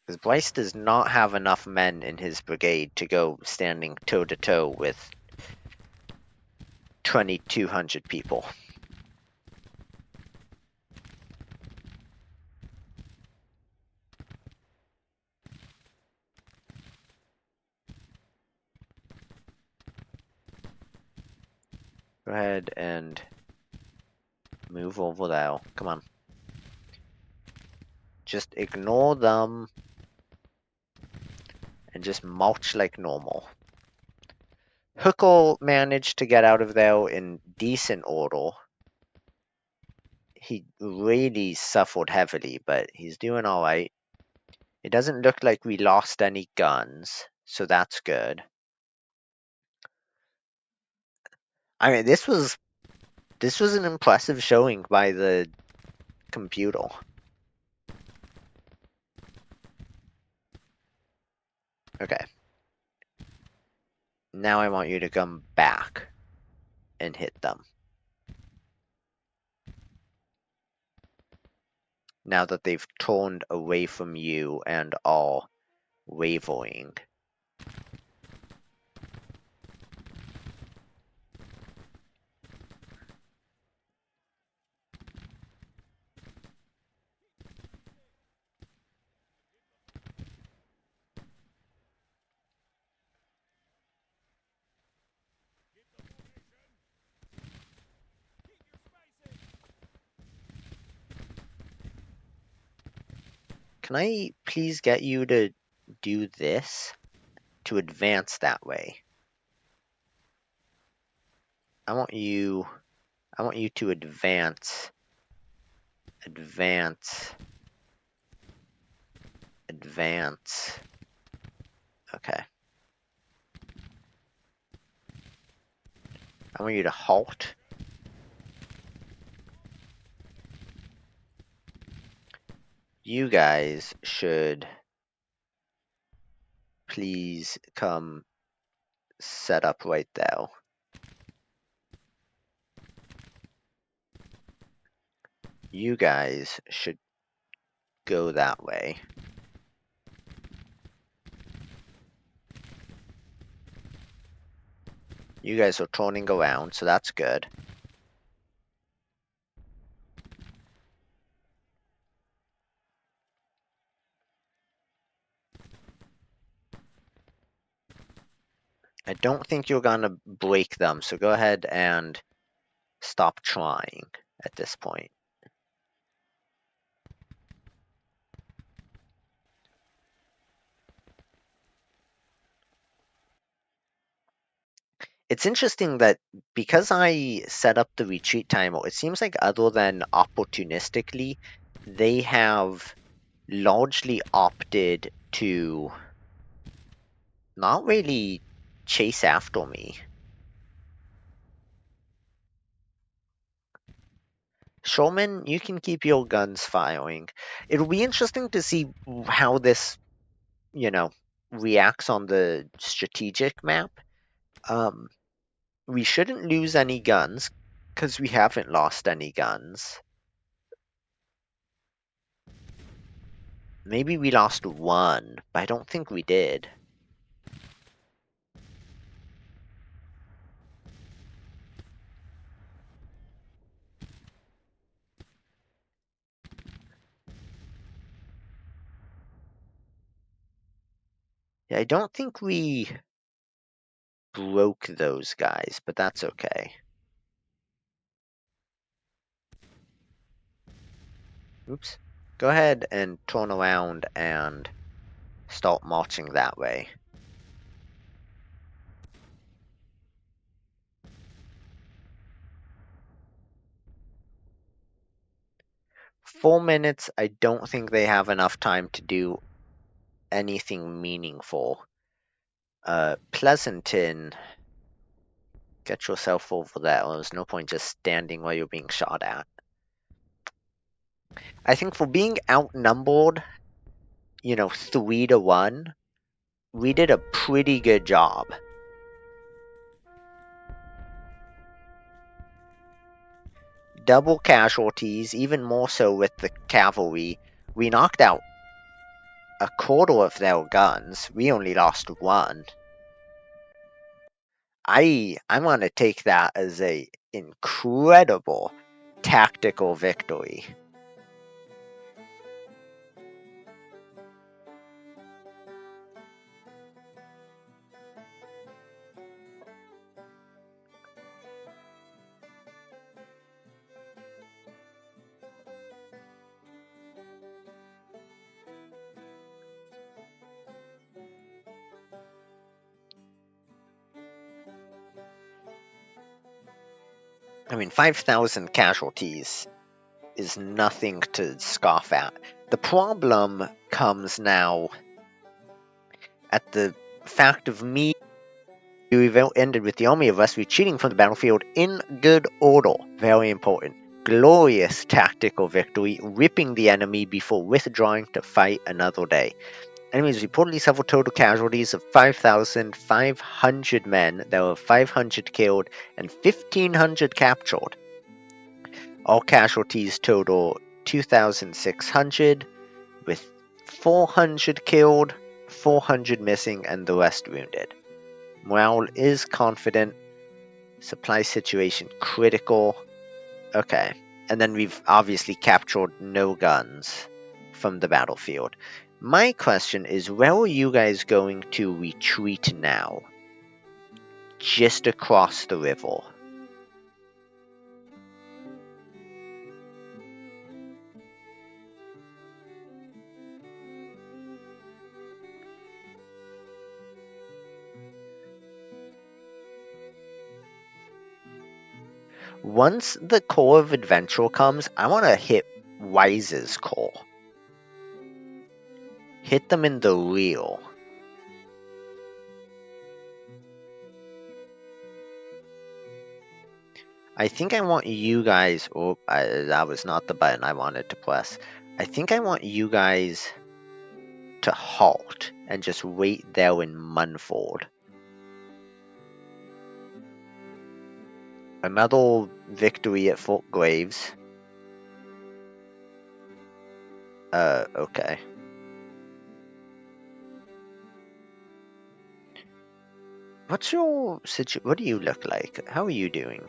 Because Bryce does not have enough men in his brigade to go standing toe-to-toe with 2,200 people. Go ahead and move over there. Come on. Just ignore them and just march like normal. Hookel managed to get out of there in decent order. He really suffered heavily, but he's doing alright. It doesn't look like we lost any guns, so that's good. I mean, this was an impressive showing by the computer. Okay. Now I want you to come back and hit them. Now that they've turned away from you and are wavering. Can I please get you to do this? To advance that way. I want you to advance. Advance. Okay. I want you to halt. You guys should please come set up right there. You guys should go that way. You guys are turning around, so that's good. I don't think you're gonna break them, so go ahead and stop trying at this point. It's interesting that because I set up the retreat timer, it seems like other than opportunistically, they have largely opted to not really chase after me. Showman, you can keep your guns firing. It'll be interesting to see how this, reacts on the strategic map. We shouldn't lose any guns, because we haven't lost any guns. Maybe we lost one, but I don't think we did. Yeah, I don't think we broke those guys, but that's okay. Oops. Go ahead and turn around and start marching that way. $4 minutes, I don't think they have enough time to do anything meaningful. Pleasanton, get yourself over there. There's no point just standing while you're being shot at. I think for being outnumbered, 3-1, we did a pretty good job. Double casualties, even more so with the cavalry. We knocked out a quarter of their guns. We only lost one. I'm gonna take that as a incredible tactical victory. I mean, 5,000 casualties is nothing to scoff at. The problem comes now at the fact of me. We've ended with the army of us retreating from the battlefield in good order. Very important. Glorious tactical victory, ripping the enemy before withdrawing to fight another day. Enemies reportedly suffered total casualties of 5,500 men. There were 500 killed and 1,500 captured. All casualties total 2,600, with 400 killed, 400 missing, and the rest wounded. Morale is confident. Supply situation critical. Okay. And then we've obviously captured no guns from the battlefield. My question is, where are you guys going to retreat now? Just across the river. Once the Corps of Adventure comes, I want to hit Wise's Corps. Hit them in the rear. I think I want you guys. Oh, that was not the button I wanted to press. I think I want you guys to halt and just wait there in Munford. Another victory at Fort Graves. Okay. What's your situation? What do you look like? How are you doing?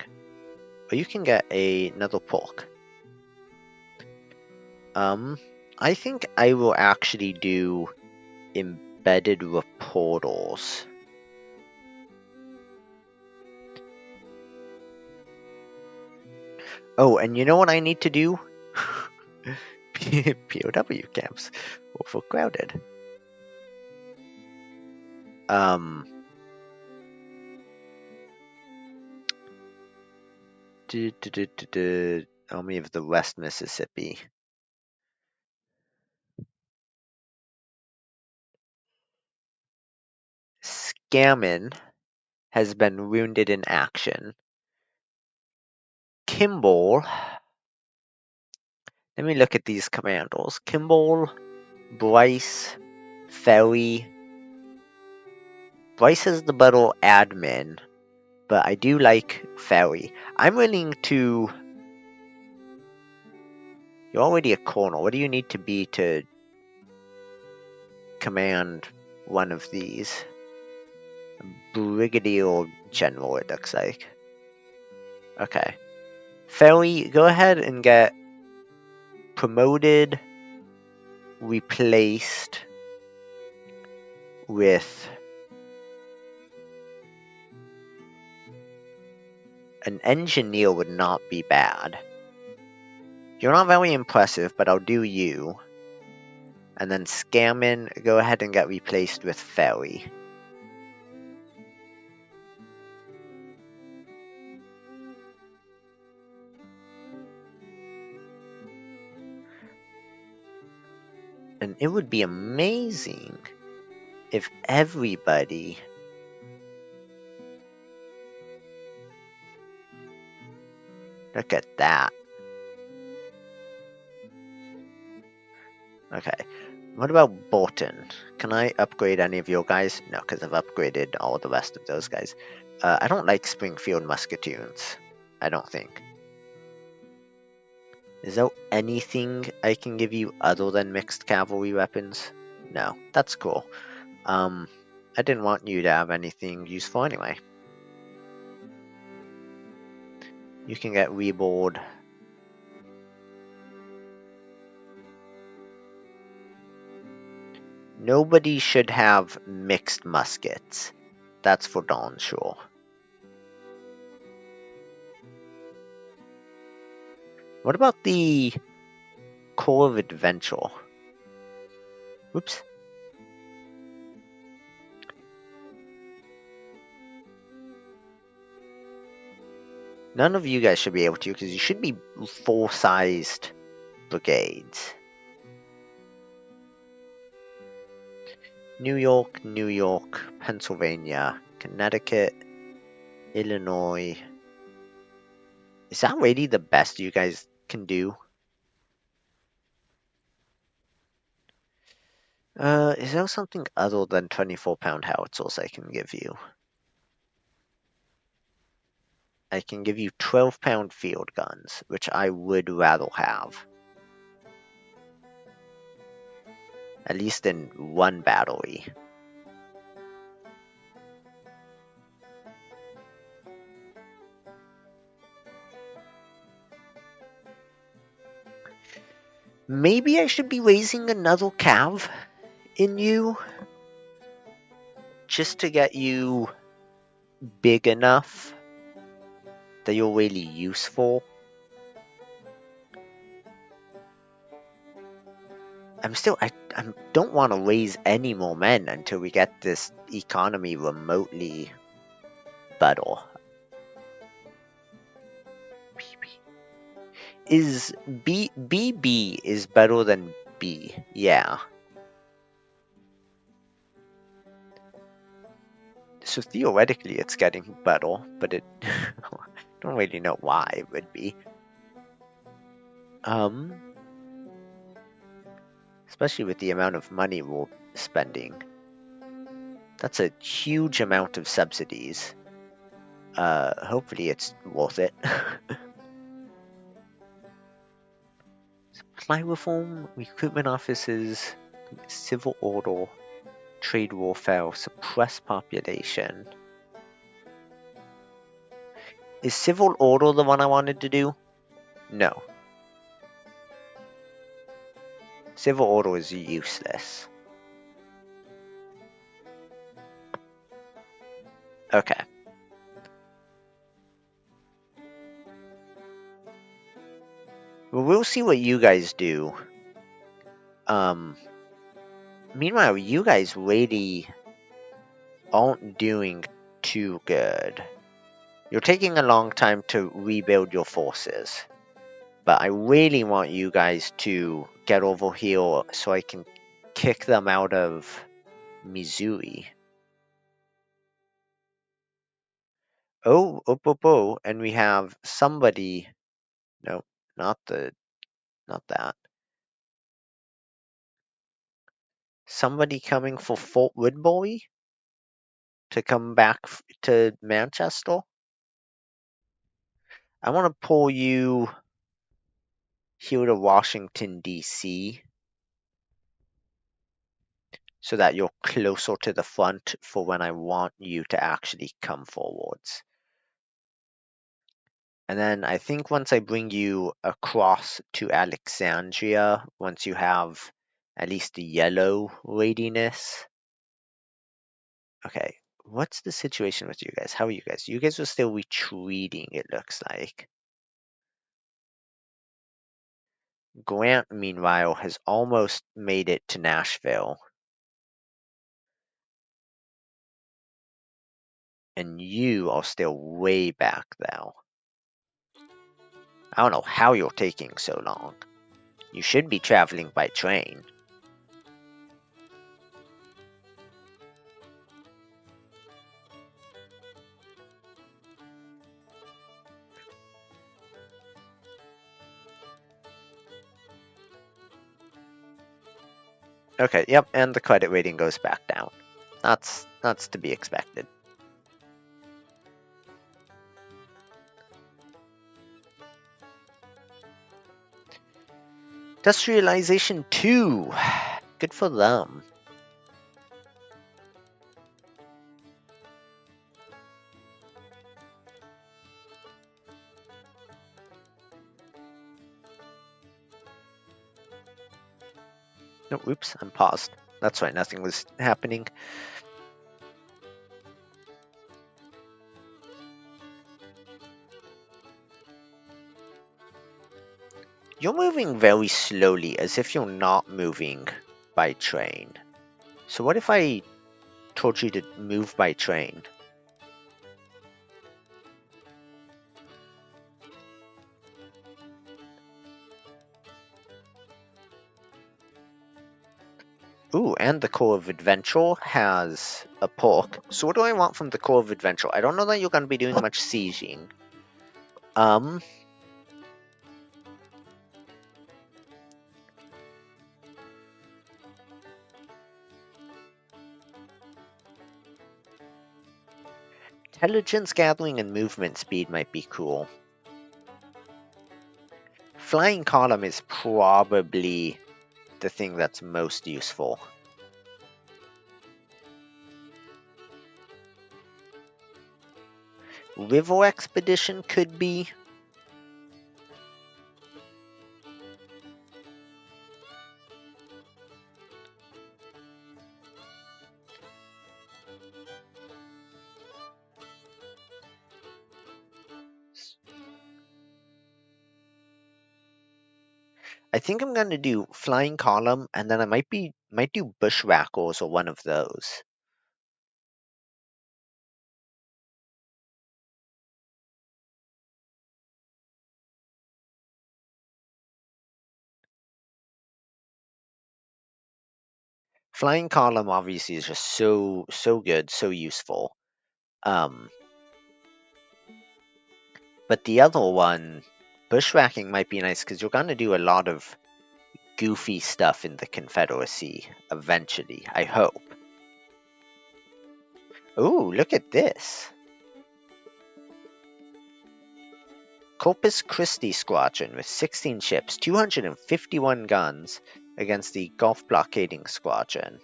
Oh, you can get another pork. I think I will actually do embedded reporters. Oh, and you know what I need to do? POW camps. Overcrowded. Army of the West Mississippi. Scammon has been wounded in action. Kimball. Let me look at these commandos. Kimball, Bryce, Ferry. Bryce is the battle admin, but I do like Ferry. I'm willing to. You're already a colonel. What do you need to be to command one of these? Brigadier General, it looks like. Okay. Ferry, go ahead and get promoted, replaced, with an engineer would not be bad. You're not very impressive, but I'll do you. And then Scammon, go ahead and get replaced with Ferry. And it would be amazing if everybody look at that. Okay. What about Bolton? Can I upgrade any of your guys? No, because I've upgraded all the rest of those guys. I don't like Springfield Musketeers. I don't think. Is there anything I can give you other than mixed cavalry weapons? No, that's cool. I didn't want you to have anything useful anyway. You can get reboard. Nobody should have mixed muskets. That's for darn sure. What about the Corps of Adventure? Oops. None of you guys should be able to, because you should be full-sized brigades. New York, Pennsylvania, Connecticut, Illinois. Is that really the best you guys can do? Is there something other than 24-pound howitzers I can give you? I can give you 12-pound field guns, which I would rather have. At least in one battery. Maybe I should be raising another cav in you, just to get you big enough that you're really useful. I don't want to raise any more men until we get this economy remotely better. Is BB is better than B, yeah. So theoretically it's getting better, but it don't really know why it would be. Especially with the amount of money we're spending. That's a huge amount of subsidies. Hopefully it's worth it. Supply reform, recruitment offices, civil order, trade warfare, suppress population. Is civil order the one I wanted to do? No. Civil order is useless. Okay. Well, we'll see what you guys do. Meanwhile, you guys really aren't doing too good. You're taking a long time to rebuild your forces. But I really want you guys to get over here so I can kick them out of Missouri. Oh, and we have somebody. No, not that. Somebody coming for Fort Woodbury to come back to Manchester. I want to pull you here to Washington, D.C. so that you're closer to the front for when I want you to actually come forwards. And then I think once I bring you across to Alexandria, once you have at least the yellow readiness, Okay, what's the situation with you guys? How are you guys? You guys are still retreating, it looks like. Grant, meanwhile, has almost made it to Nashville. And you are still way back now. I don't know how you're taking so long. You should be traveling by train. Okay, yep, and the credit rating goes back down. That's to be expected. Industrialization 2. Good for them. No, oops, I'm paused. That's right, nothing was happening. You're moving very slowly, as if you're not moving by train. So what if I told you to move by train? Ooh, and the Core of Adventure has a perk. So what do I want from the Core of Adventure? I don't know that you're going to be doing much sieging. Intelligence gathering and movement speed might be cool. Flying column is probably the thing that's most useful. River expedition could be. I think I'm gonna do flying column, and then I might do bushwhackers or one of those. Flying column obviously is just so good, so useful. Um, but the other one, bushwhacking might be nice because you're gonna do a lot of goofy stuff in the Confederacy eventually. I hope. Ooh, look at this. Corpus Christi Squadron with 16 ships, 251 guns against the Gulf Blockading Squadron.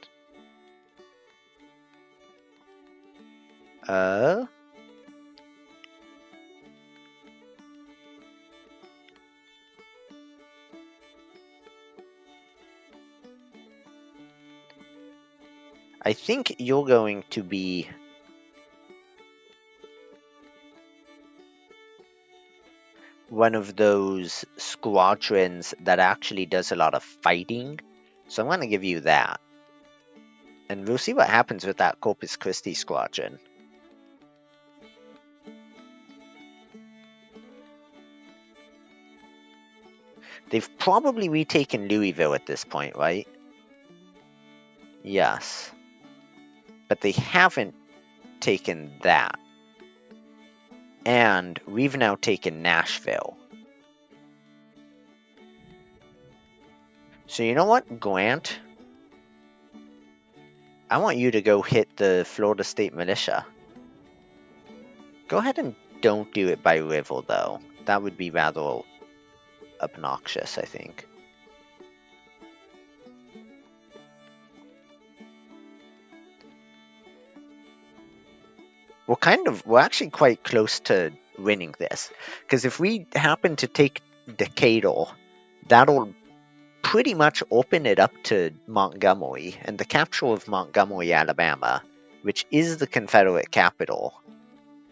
I think you're going to be one of those squadrons that actually does a lot of fighting. So I'm going to give you that. And we'll see what happens with that Corpus Christi Squadron. They've probably retaken Louisville at this point, right? Yes. But they haven't taken that. And we've now taken Nashville. So you know what, Grant? I want you to go hit the Florida State Militia. Go ahead and don't do it by river, though. That would be rather obnoxious, I think. We're actually quite close to winning this. Because if we happen to take Decatur, that'll pretty much open it up to Montgomery, and the capture of Montgomery, Alabama, which is the Confederate capital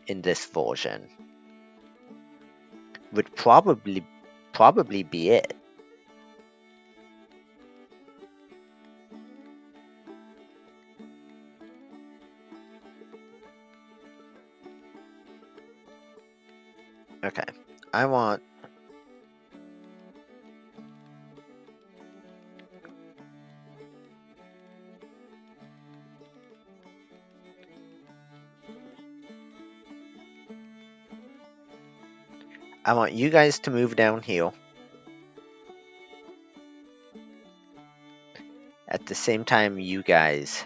in this version, would probably be it. Okay, I want you guys to move down here. At the same time, you guys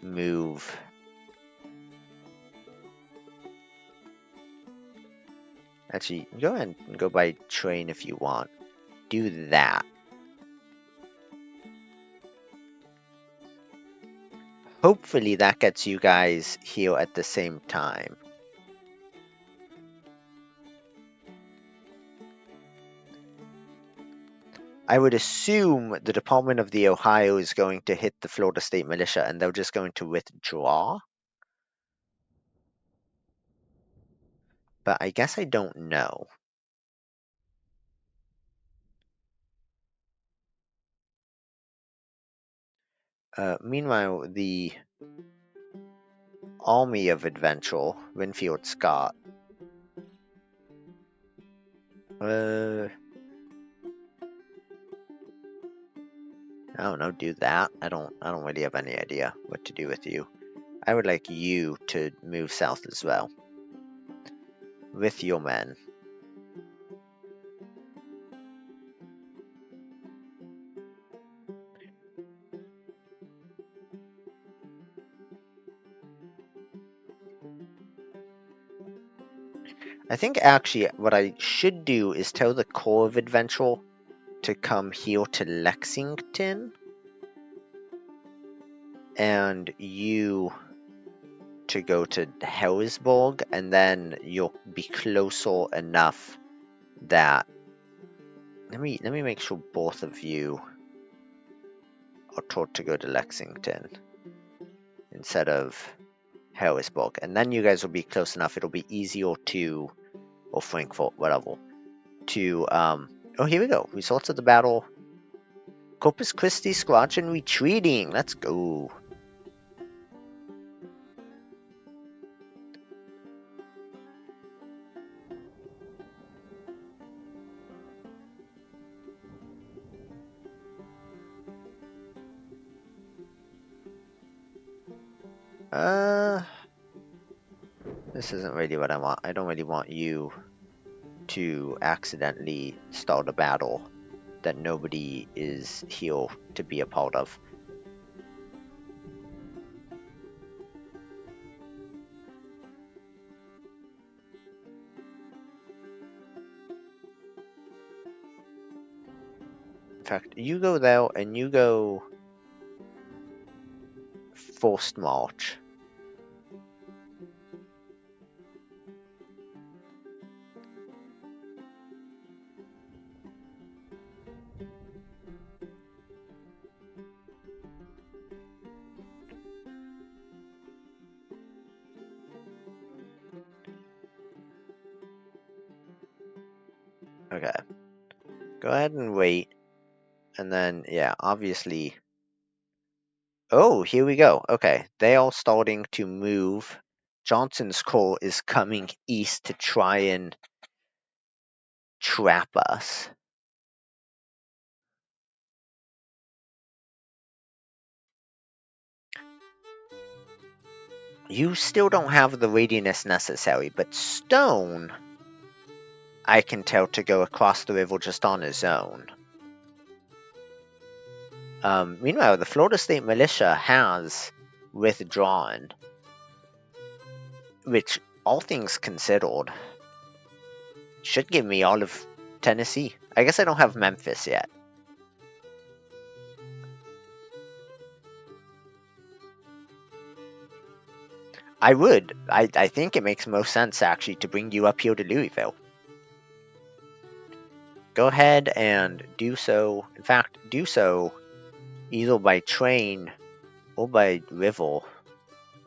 move. Actually, go ahead and go by train if you want. Do that. Hopefully that gets you guys here at the same time. I would assume the Department of the Ohio is going to hit the Florida State Militia and they're just going to withdraw. But I guess I don't know. Meanwhile, the Army of Adventure, Winfield Scott. I don't know, do that. I don't really have any idea what to do with you. I would like you to move south as well. With your men. I think actually what I should do is tell the Corps of Adventure to come here to Lexington. And you to go to Harrisburg, and then you'll be closer enough that let me make sure both of you are told to go to Lexington instead of Harrisburg, and then you guys will be close enough. It'll be easier to, or Frankfurt, whatever, to oh, here we go. Results of the battle. Corpus Christi squadron retreating. Let's go. This isn't really what I want. I don't really want you to accidentally start a battle that nobody is here to be a part of. In fact, you go there and you go forced march. Okay. Go ahead and wait. And then, yeah, obviously. Oh, here we go. Okay. They are starting to move. Johnson's Corps is coming east to try and trap us. You still don't have the readiness necessary, but Stone, I can tell to go across the river just on his own. Meanwhile, the Florida State Militia has withdrawn, which, all things considered, should give me all of Tennessee. I guess I don't have Memphis yet. I would. I think it makes most sense, actually, to bring you up here to Louisville. Go ahead and do so. In fact, do so either by train or by river.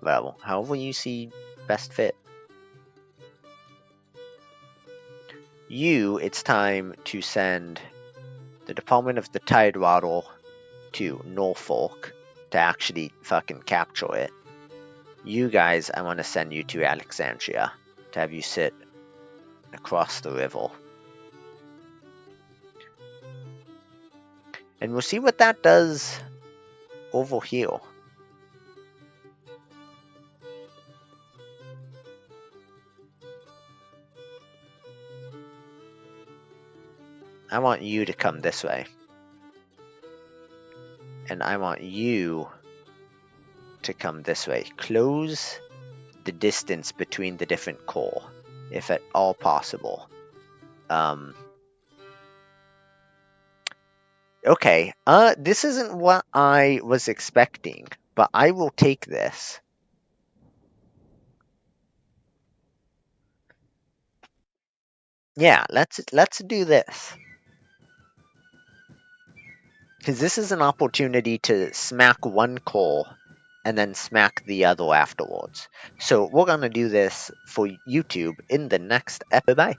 level, however you see best fit. It's time to send the Department of the Tidewater to Norfolk to actually fucking capture it. You guys, I want to send you to Alexandria to have you sit across the river. And we'll see what that does over here. I want you to come this way. And I want you to come this way. Close the distance between the different core, if at all possible. Okay, this isn't what I was expecting, but I will take this. Yeah, let's do this. Because this is an opportunity to smack one core and then smack the other afterwards. So we're gonna do this for YouTube in the next episode. Bye.